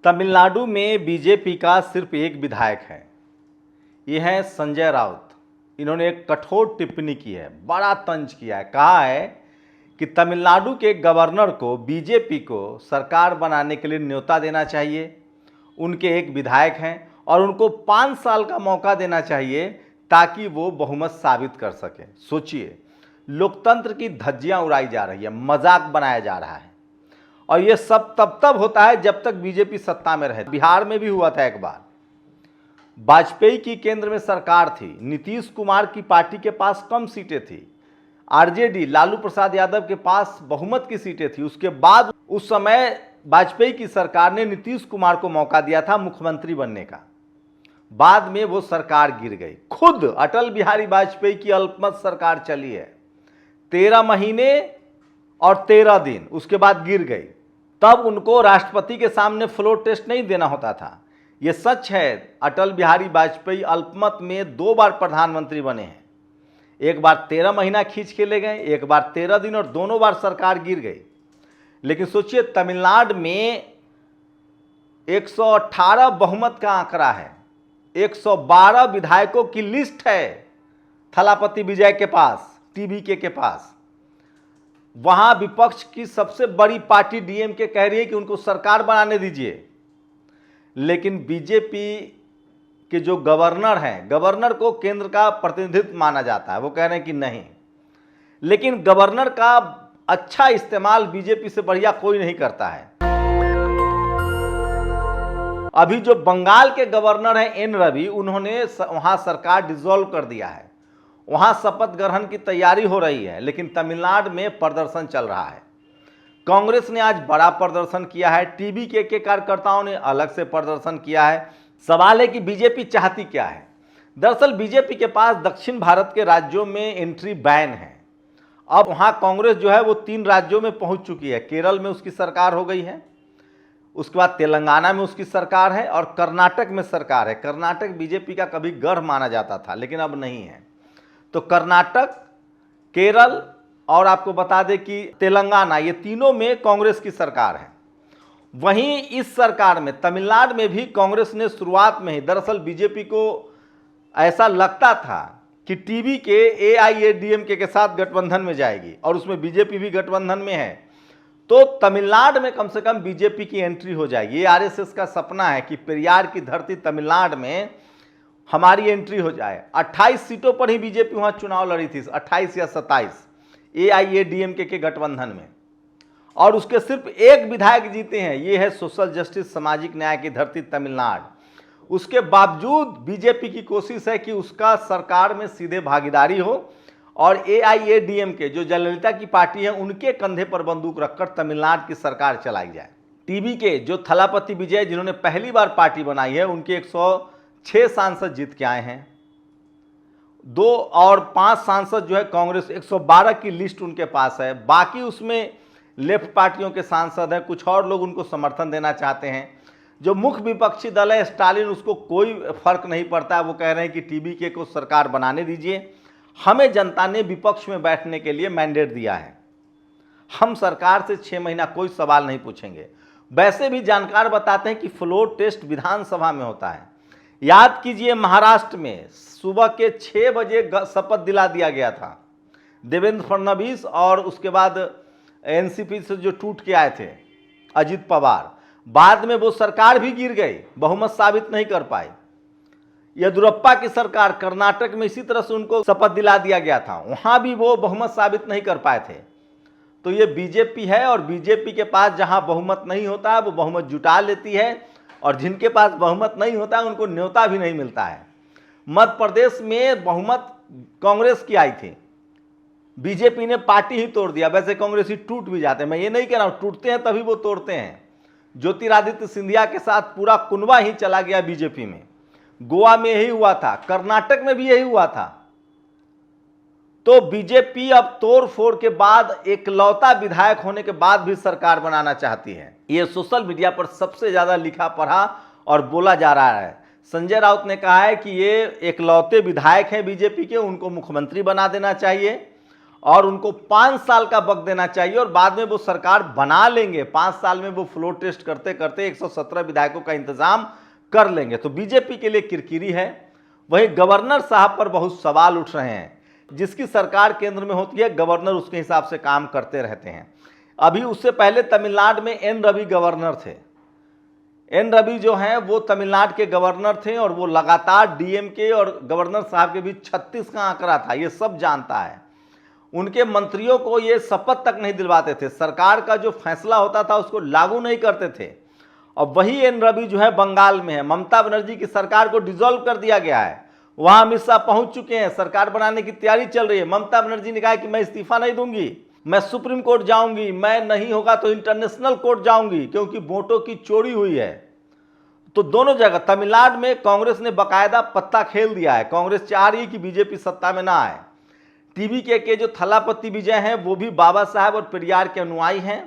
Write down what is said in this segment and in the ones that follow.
तमिलनाडु में बीजेपी का सिर्फ एक विधायक है, ये है संजय राउत। इन्होंने एक कठोर टिप्पणी की है, बड़ा तंज किया है। कहा है कि तमिलनाडु के गवर्नर को बीजेपी को सरकार बनाने के लिए न्योता देना चाहिए। उनके एक विधायक हैं और उनको 5 साल का मौका देना चाहिए ताकि वो बहुमत साबित कर सकें। सोचिए, लोकतंत्र की धज्जियां उड़ाई जा रही है, मजाक बनाया जा रहा है और ये सब तब होता है जब तक बीजेपी सत्ता में रहे। बिहार में भी हुआ था एक बार, वाजपेयी की केंद्र में सरकार थी, नीतीश कुमार की पार्टी के पास कम सीटें थी, आरजेडी लालू प्रसाद यादव के पास बहुमत की सीटें थी। उसके बाद उस समय वाजपेयी की सरकार ने नीतीश कुमार को मौका दिया था मुख्यमंत्री बनने का। बाद में वो सरकार गिर गई। खुद अटल बिहारी वाजपेयी की अल्पमत सरकार चली है 13 महीने और 13 दिन, उसके बाद गिर गई। तब उनको राष्ट्रपति के सामने फ्लोर टेस्ट नहीं देना होता था। ये सच है, अटल बिहारी वाजपेयी अल्पमत में 2 बार प्रधानमंत्री बने हैं। एक बार 13 महीना खींच के ले गए, एक बार 13 दिन, और दोनों बार सरकार गिर गई। लेकिन सोचिए, तमिलनाडु में 118 बहुमत का आंकड़ा है, 112 विधायकों की लिस्ट है थलापति विजय के पास, टीवीके के पास। वहां विपक्ष की सबसे बड़ी पार्टी डीएमके कह रही है कि उनको सरकार बनाने दीजिए, लेकिन बीजेपी के जो गवर्नर हैं, गवर्नर को केंद्र का प्रतिनिधित्व माना जाता है, वो कह रहे हैं कि नहीं। लेकिन गवर्नर का अच्छा इस्तेमाल बीजेपी से बढ़िया कोई नहीं करता है। अभी जो बंगाल के गवर्नर हैं एन रवि, उन्होंने वहां सरकार डिसॉल्व कर दिया है, वहां शपथ ग्रहण की तैयारी हो रही है। लेकिन तमिलनाडु में प्रदर्शन चल रहा है। कांग्रेस ने आज बड़ा प्रदर्शन किया है, टीवीके के कार्यकर्ताओं ने अलग से प्रदर्शन किया है। सवाल है कि बीजेपी चाहती क्या है। दरअसल बीजेपी के पास दक्षिण भारत के राज्यों में एंट्री बैन है। अब वहां कांग्रेस जो है वो 3 राज्यों में पहुंच चुकी है। केरल में उसकी सरकार हो गई है, उसके बाद तेलंगाना में उसकी सरकार है और कर्नाटक में सरकार है। कर्नाटक बीजेपी का कभी गढ़ माना जाता था, लेकिन अब नहीं है। तो कर्नाटक, केरल और आपको बता दें कि तेलंगाना, ये तीनों में कांग्रेस की सरकार है। वहीं इस सरकार में तमिलनाडु में भी कांग्रेस ने शुरुआत में ही, दरअसल बीजेपी को ऐसा लगता था कि टीवीके एआईएडीएमके के साथ गठबंधन में जाएगी और उसमें बीजेपी भी गठबंधन में है, तो तमिलनाडु में कम से कम बीजेपी की एंट्री हो जाएगी। ये आरएसएस का सपना है कि पेरियार की धरती तमिलनाडु में हमारी एंट्री हो जाए। 28 सीटों पर ही बीजेपी वहां चुनाव लड़ी थी, 28 या 27 एआईएडीएमके के गठबंधन में, और उसके सिर्फ एक विधायक जीते हैं। ये है सोशल जस्टिस, सामाजिक न्याय की धरती तमिलनाडु। उसके बावजूद बीजेपी की कोशिश है कि उसका सरकार में सीधे भागीदारी हो और एआईएडीएमके जो जयललिता की पार्टी है उनके कंधे पर बंदूक रखकर तमिलनाडु की सरकार चलाई जाए। टीवीके जो थलापति विजय, जिन्होंने पहली बार पार्टी बनाई है, उनके 106 सांसद जीत के आए हैं। 2 और 5 सांसद जो है कांग्रेस, 112 की लिस्ट उनके पास है। बाकी उसमें लेफ्ट पार्टियों के सांसद हैं, कुछ और लोग उनको समर्थन देना चाहते हैं। जो मुख्य विपक्षी दल है स्टालिन, उसको कोई फर्क नहीं पड़ता है। वो कह रहे हैं कि टीवीके को सरकार बनाने दीजिए, हमें जनता ने विपक्ष में बैठने के लिए मैंडेट दिया है, हम सरकार से 6 महीना कोई सवाल नहीं पूछेंगे। वैसे भी जानकार बताते हैं कि फ्लोर टेस्ट विधानसभा में होता है। याद कीजिए, महाराष्ट्र में सुबह के 6 बजे शपथ दिला दिया गया था देवेंद्र फडणवीस, और उसके बाद एनसीपी से जो टूट के आए थे अजित पवार। बाद में वो सरकार भी गिर गई, बहुमत साबित नहीं कर पाई। येदियुरप्पा की सरकार कर्नाटक में इसी तरह से उनको शपथ दिला दिया गया था, वहां भी वो बहुमत साबित नहीं कर पाए थे। तो ये बीजेपी है, और बीजेपी के पास जहां बहुमत नहीं होता है वो बहुमत जुटा लेती है, और जिनके पास बहुमत नहीं होता है उनको न्योता भी नहीं मिलता है। मध्य प्रदेश में बहुमत कांग्रेस की आई थी, बीजेपी ने पार्टी ही तोड़ दिया। वैसे कांग्रेसी टूट भी जाते हैं, मैं ये नहीं कह रहा हूं, टूटते हैं तभी वो तोड़ते हैं। ज्योतिरादित्य सिंधिया के साथ पूरा कुनबा ही चला गया बीजेपी में। गोवा में यही हुआ था, कर्नाटक में भी यही हुआ था। तो बीजेपी अब तोड़ फोड़ के बाद, एकलौता विधायक होने के बाद भी सरकार बनाना चाहती है। ये सोशल मीडिया पर सबसे ज्यादा लिखा पढ़ा और बोला जा रहा है। संजय राउत ने कहा है कि ये एकलौते विधायक हैं बीजेपी के, उनको मुख्यमंत्री बना देना चाहिए और उनको 5 साल का वक्त देना चाहिए और बाद में वो सरकार बना लेंगे। 5 साल में वो फ्लोर टेस्ट करते करते 117 विधायकों का इंतजाम कर लेंगे। तो बीजेपी के लिए किरकिरी है। वहीं गवर्नर साहब पर बहुत सवाल उठ रहे हैं। जिसकी सरकार केंद्र में होती है, गवर्नर उसके हिसाब से काम करते रहते हैं। अभी उससे पहले तमिलनाडु में एन रवि गवर्नर थे। एन रवि जो हैं वो तमिलनाडु के गवर्नर थे और वो लगातार डीएमके और गवर्नर साहब के बीच 36 का आंकड़ा था, ये सब जानता है। उनके मंत्रियों को ये शपथ तक नहीं दिलवाते थे, सरकार का जो फैसला होता था उसको लागू नहीं करते थे। और वही एन रवि जो है बंगाल में है, ममता बनर्जी की सरकार को डिसॉल्व कर दिया गया है। वहां अमित शाह पहुंच चुके हैं, सरकार बनाने की तैयारी चल रही है। ममता बनर्जी ने कहा कि मैं इस्तीफा नहीं दूंगी, मैं सुप्रीम कोर्ट जाऊंगी, मैं नहीं होगा तो इंटरनेशनल कोर्ट जाऊंगी, क्योंकि वोटों की चोरी हुई है। तो दोनों जगह तमिलनाडु में कांग्रेस ने बकायदा पत्ता खेल दिया है। कांग्रेस चाह रही है कि बीजेपी सत्ता में ना आए। टीवी के जो थलापति विजय हैं वो भी बाबा साहब और पेरियार के अनुयायी हैं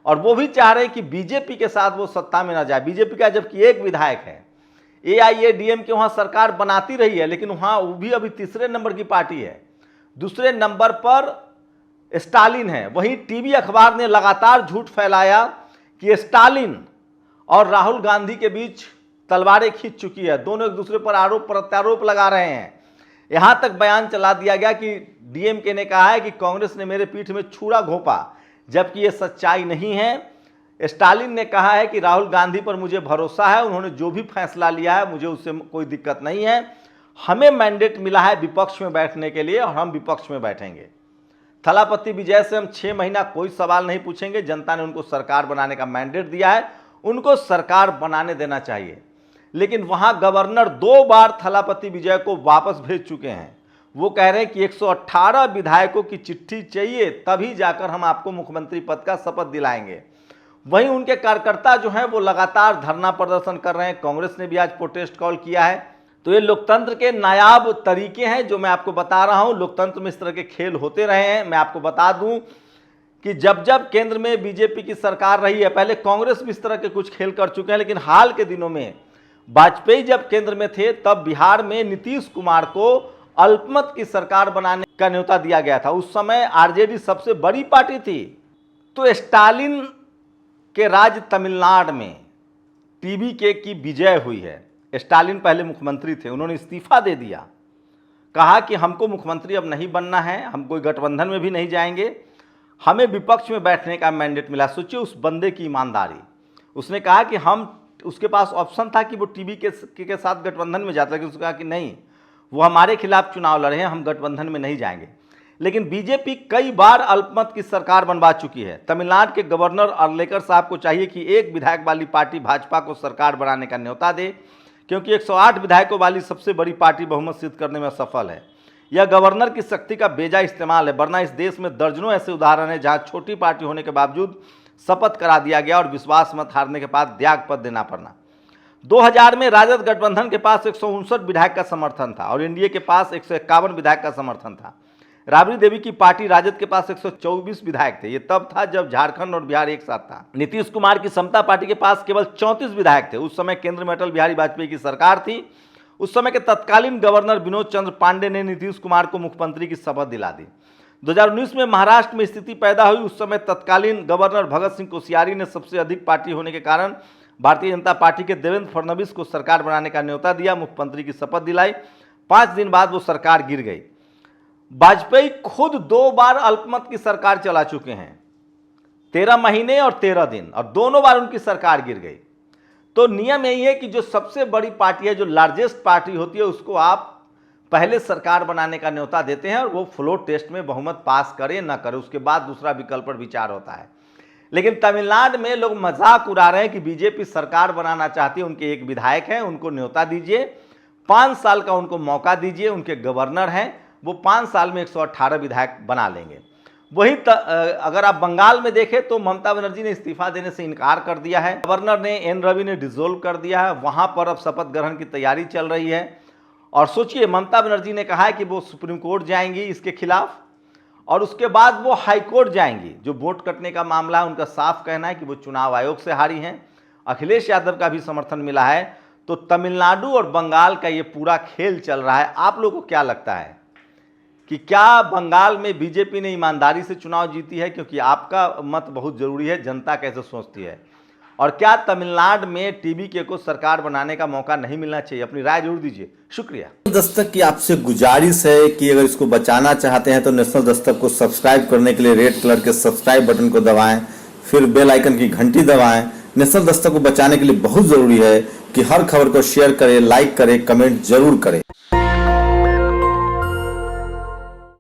और वो भी चाह रहे हैं कि बीजेपी के साथ वो सत्ता में ना जाए। बीजेपी का जबकि एक विधायक है, एआईएडीएमके वहां सरकार बनाती रही है, लेकिन वहां वो भी अभी तीसरे नंबर की पार्टी है। दूसरे नंबर पर स्टालिन है। वहीं टीवी अखबार ने लगातार झूठ फैलाया कि स्टालिन और राहुल गांधी के बीच तलवारें खींच चुकी है, दोनों एक दूसरे पर आरोप प्रत्यारोप लगा रहे हैं। यहां तक बयान चला दिया गया कि डीएमके ने कहा है कि कांग्रेस ने मेरे पीठ में छुरा घोंपा, जबकि यह सच्चाई नहीं है। स्टालिन ने कहा है कि राहुल गांधी पर मुझे भरोसा है, उन्होंने जो भी फैसला लिया है मुझे उससे कोई दिक्कत नहीं है। हमें मैंडेट मिला है विपक्ष में बैठने के लिए और हम विपक्ष में बैठेंगे। थलापति विजय से हम 6 महीना कोई सवाल नहीं पूछेंगे। जनता ने उनको सरकार बनाने का मैंडेट दिया है, उनको सरकार बनाने देना चाहिए। लेकिन वहां गवर्नर 2 बार थलापति विजय को वापस भेज चुके हैं। वो कह रहे हैं कि 118 विधायकों की चिट्ठी चाहिए, तभी जाकर हम आपको मुख्यमंत्री पद का शपथ दिलाएंगे। वहीं उनके कार्यकर्ता जो हैं वो लगातार धरना प्रदर्शन कर रहे हैं। कांग्रेस ने भी आज प्रोटेस्ट कॉल किया है। तो ये लोकतंत्र के नायाब तरीके हैं जो मैं आपको बता रहा हूं। लोकतंत्र में इस तरह के खेल होते रहे हैं। मैं आपको बता दूं कि जब जब केंद्र में बीजेपी की सरकार रही है, पहले कांग्रेस भी इस तरह के कुछ खेल कर चुके हैं, लेकिन हाल के दिनों में वाजपेयी जब केंद्र में थे तब बिहार में नीतीश कुमार को अल्पमत की सरकार बनाने का न्योता दिया गया था। उस समय आरजेडी सबसे बड़ी पार्टी थी। तो स्टालिन के राज तमिलनाडु में टीवीके की विजय हुई है। स्टालिन पहले मुख्यमंत्री थे, उन्होंने इस्तीफा दे दिया, कहा कि हमको मुख्यमंत्री अब नहीं बनना है, हम कोई गठबंधन में भी नहीं जाएंगे, हमें विपक्ष में बैठने का मैंडेट मिला। सोचिए उस बंदे की ईमानदारी। उसने कहा कि हम, उसके पास ऑप्शन था कि वो टीवी के साथ गठबंधन में जाता, लेकिन उसने कहा कि नहीं, वो हमारे खिलाफ चुनाव लड़े हैं, हम गठबंधन में नहीं जाएंगे। लेकिन बीजेपी कई बार अल्पमत की सरकार बनवा चुकी है। तमिलनाडु के गवर्नर अर्लेकर साहब को चाहिए कि एक विधायक वाली पार्टी भाजपा को सरकार बनाने का न्योता दे, क्योंकि 108 विधायकों वाली सबसे बड़ी पार्टी बहुमत सिद्ध करने में सफल है। यह गवर्नर की शक्ति का बेजा इस्तेमाल है, वरना इस देश में दर्जनों ऐसे उदाहरण हैं जहां छोटी पार्टी होने के बावजूद शपथ करा दिया गया और विश्वास मत हारने के बाद त्याग पद देना पड़ना। 2000 में राजद गठबंधन के पास 159 विधायक का समर्थन था और एनडीए के पास 151 विधायक का समर्थन था। राबड़ी देवी की पार्टी राजद के पास 124 विधायक थे। ये तब था जब झारखंड और बिहार एक साथ था। नीतीश कुमार की समता पार्टी के पास केवल 34 विधायक थे। उस समय केंद्र में अटल बिहारी वाजपेयी की सरकार थी। उस समय के तत्कालीन गवर्नर विनोद चंद्र पांडे ने नीतीश कुमार को मुख्यमंत्री की शपथ दिला दी। 2019 में महाराष्ट्र में स्थिति पैदा हुई। उस समय तत्कालीन गवर्नर भगत सिंह कोश्यारी ने सबसे अधिक पार्टी होने के कारण भारतीय जनता पार्टी के देवेंद्र फडणवीस को सरकार बनाने का न्योता दिया, मुख्यमंत्री की शपथ दिलाई। 5 दिन बाद वो सरकार गिर गई। वाजपेयी खुद 2 बार अल्पमत की सरकार चला चुके हैं, 13 महीने और 13 दिन, और दोनों बार उनकी सरकार गिर गई। तो नियम यही है कि जो सबसे बड़ी पार्टी है, जो लार्जेस्ट पार्टी होती है, उसको आप पहले सरकार बनाने का न्योता देते हैं और वो फ्लोर टेस्ट में बहुमत पास करे ना करे, उसके बाद दूसरा विकल्प पर विचार होता है। लेकिन तमिलनाडु में लोग मजाक उड़ा रहे हैं कि बीजेपी सरकार बनाना चाहती है, उनके एक विधायक हैं, उनको न्योता दीजिए, 5 साल का उनको मौका दीजिए, उनके गवर्नर हैं, वो 5 साल में 118 विधायक बना लेंगे। वहीं अगर आप बंगाल में देखें तो ममता बनर्जी ने इस्तीफा देने से इनकार कर दिया है। गवर्नर ने एन रवि ने डिसॉल्व कर दिया है। वहां पर अब शपथ ग्रहण की तैयारी चल रही है। और सोचिए, ममता बनर्जी ने कहा है कि वो सुप्रीम कोर्ट जाएंगी इसके खिलाफ और उसके बाद वो हाई कोर्ट जाएंगी। जो वोट कटने का मामला है, उनका साफ कहना है कि वो चुनाव आयोग से हारी हैं। अखिलेश यादव का भी समर्थन मिला है। तो तमिलनाडु और बंगाल का ये पूरा खेल चल रहा है। आप लोगों को क्या लगता है कि क्या बंगाल में बीजेपी ने ईमानदारी से चुनाव जीती है, क्योंकि आपका मत बहुत जरूरी है, जनता कैसे सोचती है। और क्या तमिलनाडु में टीबीके को सरकार बनाने का मौका नहीं मिलना चाहिए? अपनी राय जरूर दीजिए। शुक्रिया। दस्तक की आपसे गुजारिश है कि अगर इसको बचाना चाहते हैं तो नेशनल दस्तक को सब्सक्राइब करने के लिए रेड कलर के सब्सक्राइब बटन को दबाएं, फिर बेल आइकन की घंटी दबाएं। नेशनल दस्तक को बचाने के लिए बहुत जरूरी है कि हर खबर को शेयर करें, लाइक करें, कमेंट जरूर करें।